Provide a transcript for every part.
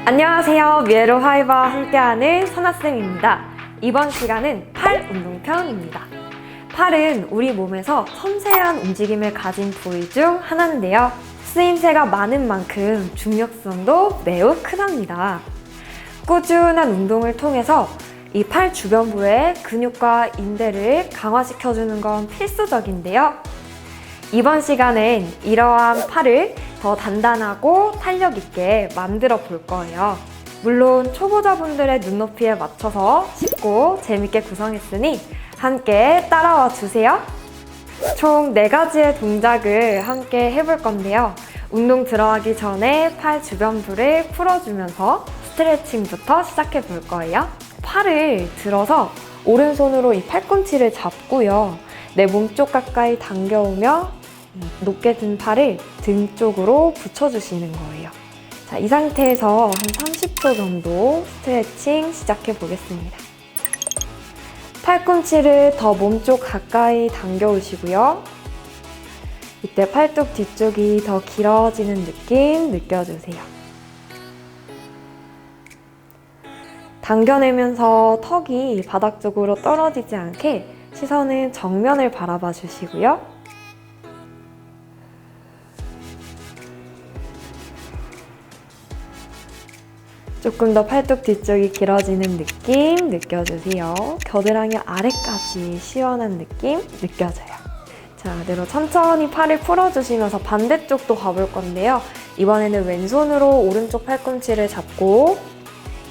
안녕하세요. 미에로 하이바와 함께하는 선아쌤입니다. 이번 시간은 팔 운동편입니다. 팔은 우리 몸에서 섬세한 움직임을 가진 부위 중 하나인데요. 쓰임새가 많은 만큼 중력성도 매우 크답니다. 꾸준한 운동을 통해서 이 팔 주변부의 근육과 인대를 강화시켜주는 건 필수적인데요. 이번 시간엔 이러한 팔을 더 단단하고 탄력 있게 만들어 볼 거예요. 물론 초보자분들의 눈높이에 맞춰서 쉽고 재밌게 구성했으니 함께 따라와 주세요. 총 4가지의 동작을 함께 해볼 건데요. 운동 들어가기 전에 팔 주변부를 풀어주면서 스트레칭부터 시작해 볼 거예요. 팔을 들어서 오른손으로 이 팔꿈치를 잡고요. 내 몸쪽 가까이 당겨오며 높게 든 팔을 등 쪽으로 붙여주시는 거예요. 자, 이 상태에서 한 30초 정도 스트레칭 시작해 보겠습니다. 팔꿈치를 더 몸쪽 가까이 당겨오시고요. 이때 팔뚝 뒤쪽이 더 길어지는 느낌 느껴주세요. 당겨내면서 턱이 바닥 쪽으로 떨어지지 않게 시선은 정면을 바라봐 주시고요. 조금 더 팔뚝 뒤쪽이 길어지는 느낌 느껴주세요. 겨드랑이 아래까지 시원한 느낌 느껴져요. 자, 그대로 천천히 팔을 풀어주시면서 반대쪽도 가볼 건데요. 이번에는 왼손으로 오른쪽 팔꿈치를 잡고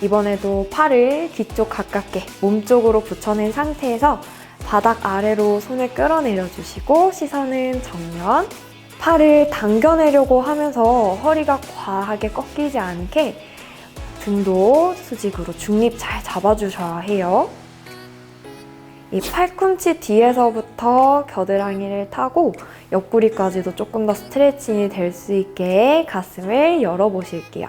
이번에도 팔을 뒤쪽 가깝게 몸쪽으로 붙여낸 상태에서 바닥 아래로 손을 끌어내려 주시고 시선은 정면. 팔을 당겨내려고 하면서 허리가 과하게 꺾이지 않게 등도 수직으로 중립 잘 잡아주셔야 해요. 이 팔꿈치 뒤에서부터 겨드랑이를 타고 옆구리까지도 조금 더 스트레칭이 될 수 있게 가슴을 열어보실게요.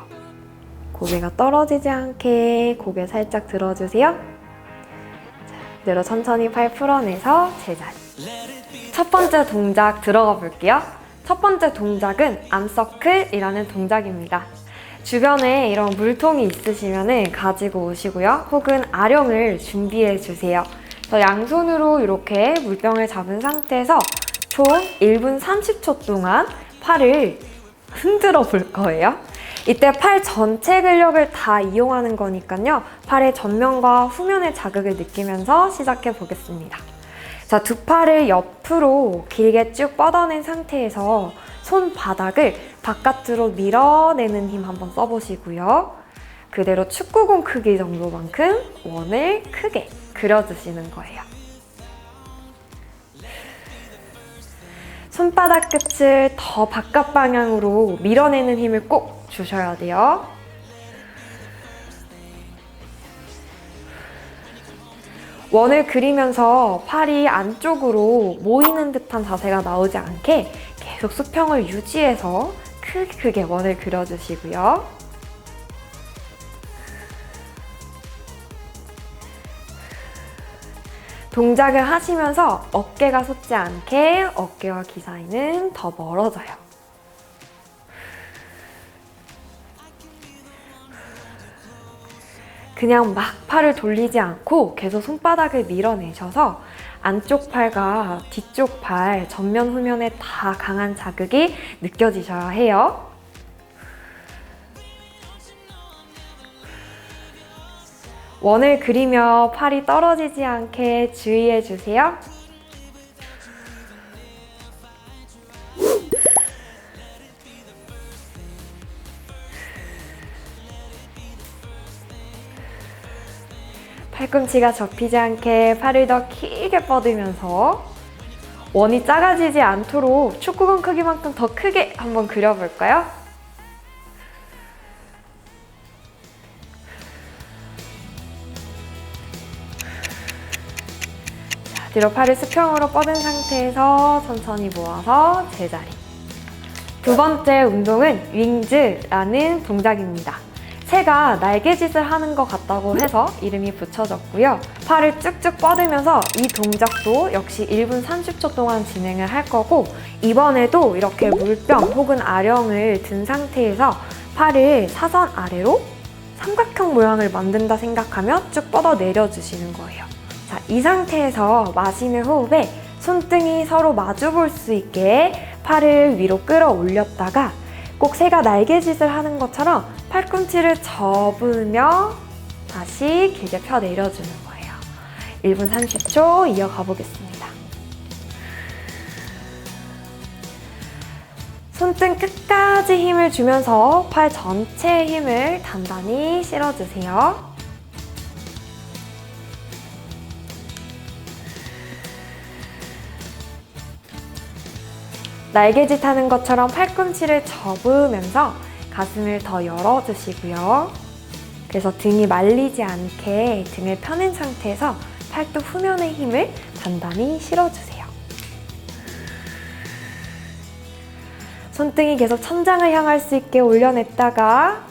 고개가 떨어지지 않게 고개 살짝 들어주세요. 자, 그대로 천천히 팔 풀어내서 제자리. 첫 번째 동작 들어가 볼게요. 첫 번째 동작은 암서클이라는 동작입니다. 주변에 이런 물통이 있으시면 가지고 오시고요. 혹은 아령을 준비해 주세요. 양손으로 이렇게 물병을 잡은 상태에서 총 1분 30초 동안 팔을 흔들어 볼 거예요. 이때 팔 전체 근력을 다 이용하는 거니까요. 팔의 전면과 후면의 자극을 느끼면서 시작해 보겠습니다. 자, 두 팔을 옆으로 길게 쭉 뻗어낸 상태에서 손바닥을 바깥으로 밀어내는 힘 한번 써보시고요. 그대로 축구공 크기 정도만큼 원을 크게 그려주시는 거예요. 손바닥 끝을 더 바깥 방향으로 밀어내는 힘을 꼭 주셔야 돼요. 원을 그리면서 팔이 안쪽으로 모이는 듯한 자세가 나오지 않게 계속 수평을 유지해서 크게 원을 그려주시고요. 동작을 하시면서 어깨가 솟지 않게 어깨와 귀 사이는 더 멀어져요. 그냥 막 팔을 돌리지 않고 계속 손바닥을 밀어내셔서 안쪽 팔과 뒤쪽 팔, 전면, 후면에 다 강한 자극이 느껴지셔야 해요. 원을 그리며 팔이 떨어지지 않게 주의해 주세요. 팔꿈치가 접히지 않게 팔을 더 길게 뻗으면서 원이 작아지지 않도록 축구공 크기만큼 더 크게 한번 그려볼까요? 자, 뒤로 팔을 수평으로 뻗은 상태에서 천천히 모아서 제자리. 두 번째 운동은 윙즈라는 동작입니다. 새가 날개짓을 하는 것 같다고 해서 이름이 붙여졌고요. 팔을 쭉쭉 뻗으면서 이 동작도 역시 1분 30초 동안 진행을 할 거고 이번에도 이렇게 물병 혹은 아령을 든 상태에서 팔을 사선 아래로 삼각형 모양을 만든다 생각하며 쭉 뻗어 내려주시는 거예요. 자, 이 상태에서 마시는 호흡에 손등이 서로 마주 볼 수 있게 팔을 위로 끌어올렸다가 꼭 새가 날개짓을 하는 것처럼 팔꿈치를 접으며 다시 길게 펴 내려주는 거예요. 1분 30초 이어가 보겠습니다. 손등 끝까지 힘을 주면서 팔 전체에 힘을 단단히 실어주세요. 날개짓 하는 것처럼 팔꿈치를 접으면서 가슴을 더 열어주시고요. 그래서 등이 말리지 않게 등을 펴낸 상태에서 팔뚝 후면의 힘을 단단히 실어주세요. 손등이 계속 천장을 향할 수 있게 올려냈다가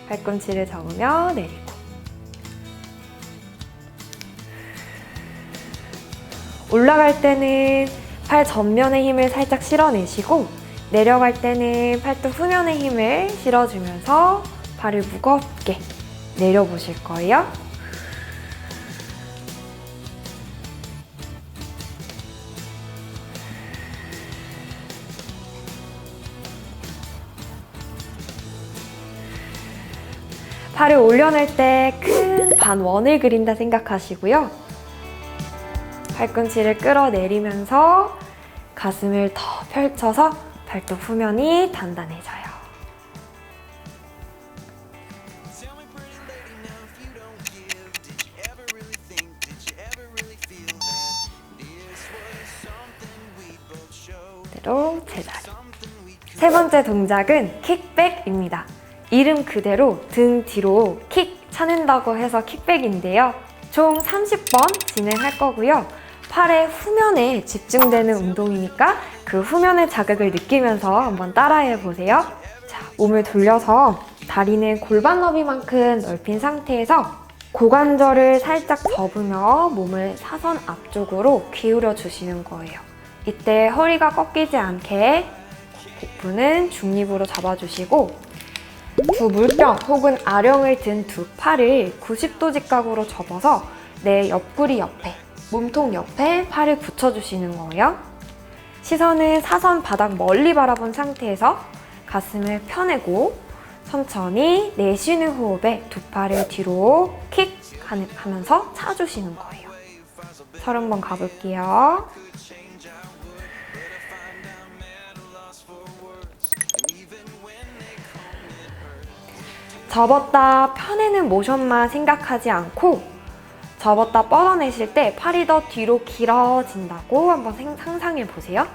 팔꿈치를 접으며 내리고, 올라갈 때는 팔 전면의 힘을 살짝 실어내시고 내려갈 때는 팔뚝 후면의 힘을 실어주면서 발을 무겁게 내려보실 거예요. 팔을 올려낼 때 큰 반원을 그린다 생각하시고요. 팔꿈치를 끌어내리면서 가슴을 더 펼쳐서 팔뚝 후면이 단단해져요. 그대로 제자리. 세 번째 동작은 킥백입니다. 이름 그대로 등 뒤로 킥 차는다고 해서 킥백인데요. 총 30번 진행할 거고요. 팔의 후면에 집중되는 운동이니까 그 후면의 자극을 느끼면서 한번 따라해 보세요. 자, 몸을 돌려서 다리는 골반 너비만큼 넓힌 상태에서 고관절을 살짝 접으며 몸을 사선 앞쪽으로 기울여 주시는 거예요. 이때 허리가 꺾이지 않게 복부는 중립으로 잡아주시고 두 물병 혹은 아령을 든 두 팔을 90도 직각으로 접어서 내 옆구리 옆에, 몸통 옆에 팔을 붙여주시는 거예요. 시선은 사선 바닥 멀리 바라본 상태에서 가슴을 펴내고 천천히 내쉬는 호흡에 두 팔을 뒤로 킥 하면서 차주시는 거예요. 30번 가볼게요. 접었다 펴내는 모션만 생각하지 않고 접었다 뻗어내실 때 팔이 더 뒤로 길어진다고 한번 상상해 보세요.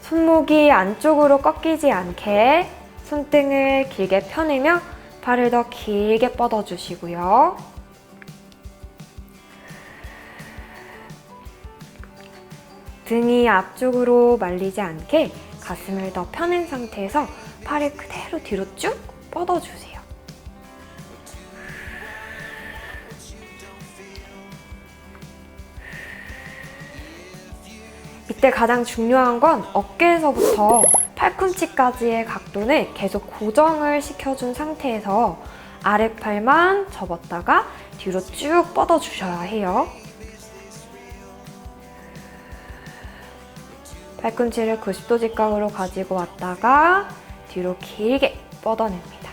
손목이 안쪽으로 꺾이지 않게 손등을 길게 펴내며 팔을 더 길게 뻗어주시고요. 등이 앞쪽으로 말리지 않게 가슴을 더 펴낸 상태에서 팔을 그대로 뒤로 쭉 뻗어주세요. 이때 가장 중요한 건 어깨에서부터 팔꿈치까지의 각도는 계속 고정을 시켜준 상태에서 아랫팔만 접었다가 뒤로 쭉 뻗어주셔야 해요. 팔꿈치를 90도 직각으로 가지고 왔다가 뒤로 길게 뻗어냅니다.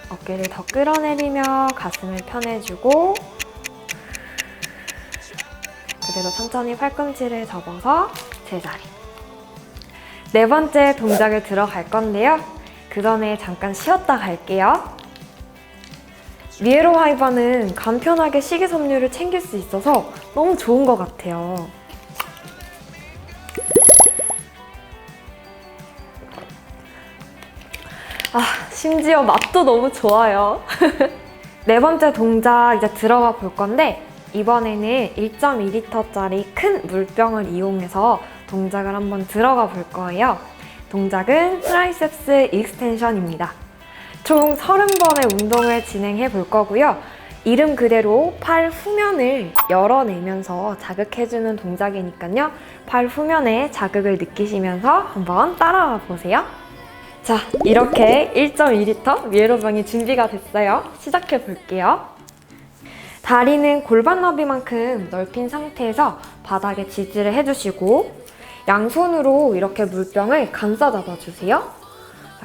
어깨를 더 끌어내리며 가슴을 펴내주고 그대로 천천히 팔꿈치를 접어서 제자리. 네 번째 동작을 들어갈 건데요. 그 전에 잠깐 쉬었다 갈게요. 미에로 하이바는 간편하게 식이섬유를 챙길 수 있어서 너무 좋은 것 같아요. 심지어 맛도 너무 좋아요. 네 번째 동작 이제 들어가 볼 건데 이번에는 1.2L짜리 큰 물병을 이용해서 동작을 한번 들어가 볼 거예요. 동작은 트라이셉스 익스텐션입니다. 총 30번의 운동을 진행해 볼 거고요. 이름 그대로 팔 후면을 열어내면서 자극해주는 동작이니까요. 팔 후면에 자극을 느끼시면서 한번 따라와 보세요. 자, 이렇게 1.2L 위에로병이 준비가 됐어요. 시작해 볼게요. 다리는 골반 너비만큼 넓힌 상태에서 바닥에 지지를 해주시고 양손으로 이렇게 물병을 감싸 잡아주세요.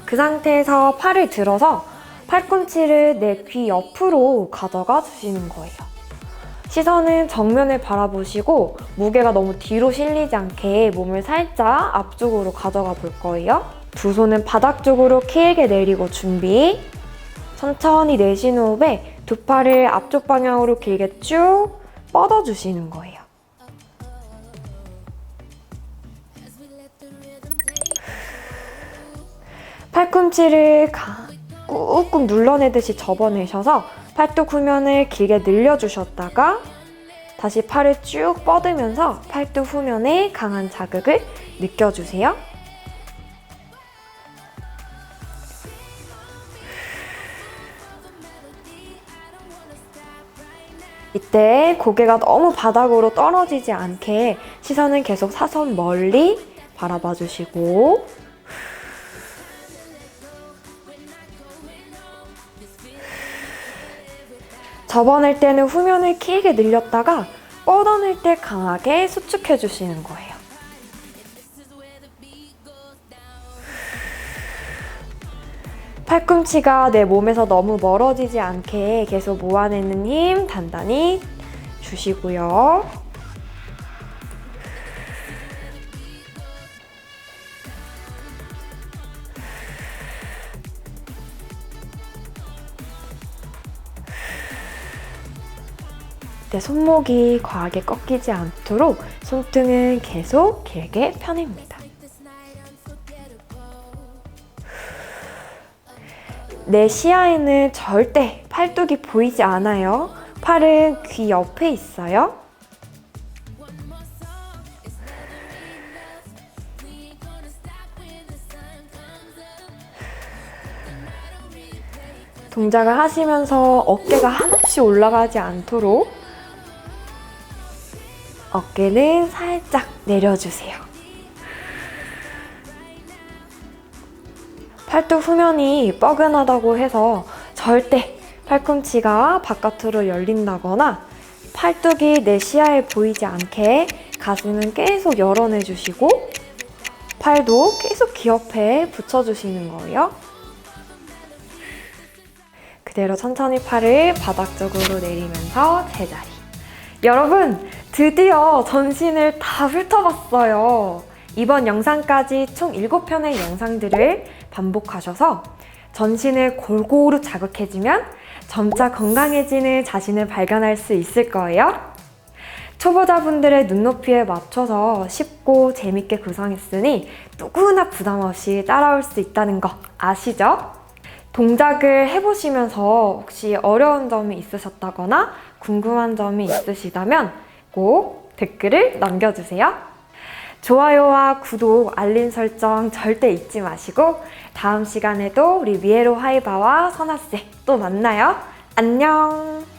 그 상태에서 팔을 들어서 팔꿈치를 내 귀 옆으로 가져가 주시는 거예요. 시선은 정면을 바라보시고 무게가 너무 뒤로 실리지 않게 몸을 살짝 앞쪽으로 가져가 볼 거예요. 두 손은 바닥 쪽으로 길게 내리고 준비. 천천히 내쉬는 호흡에 두 팔을 앞쪽 방향으로 길게 쭉 뻗어주시는 거예요. 팔꿈치를 꾹꾹 눌러내듯이 접어내셔서 팔뚝 후면을 길게 늘려주셨다가 다시 팔을 쭉 뻗으면서 팔뚝 후면에 강한 자극을 느껴주세요. 이때 고개가 너무 바닥으로 떨어지지 않게 시선은 계속 사선 멀리 바라봐 주시고 접어낼 때는 후면을 길게 늘렸다가 뻗어낼 때 강하게 수축해 주시는 거예요. 팔꿈치가 내 몸에서 너무 멀어지지 않게 계속 모아내는 힘 단단히 주시고요. 내 손목이 과하게 꺾이지 않도록 손등은 계속 길게 펴냅니다. 내 시야에는 절대 팔뚝이 보이지 않아요. 팔은 귀 옆에 있어요. 동작을 하시면서 어깨가 한없이 올라가지 않도록 어깨는 살짝 내려주세요. 팔뚝 후면이 뻐근하다고 해서 절대 팔꿈치가 바깥으로 열린다거나 팔뚝이 내 시야에 보이지 않게 가슴은 계속 열어내주시고 팔도 계속 귀 옆에 붙여주시는 거예요. 그대로 천천히 팔을 바닥 쪽으로 내리면서 제자리. 여러분, 드디어 전신을 다 훑어봤어요. 이번 영상까지 총 7편의 영상들을 반복하셔서 전신을 골고루 자극해주면 점차 건강해지는 자신을 발견할 수 있을 거예요. 초보자분들의 눈높이에 맞춰서 쉽고 재밌게 구성했으니 누구나 부담 없이 따라올 수 있다는 거 아시죠? 동작을 해보시면서 혹시 어려운 점이 있으셨다거나 궁금한 점이 있으시다면 꼭 댓글을 남겨주세요. 좋아요와 구독, 알림 설정 절대 잊지 마시고 다음 시간에도 우리 미에로 하이바와 선아쌤 또 만나요. 안녕!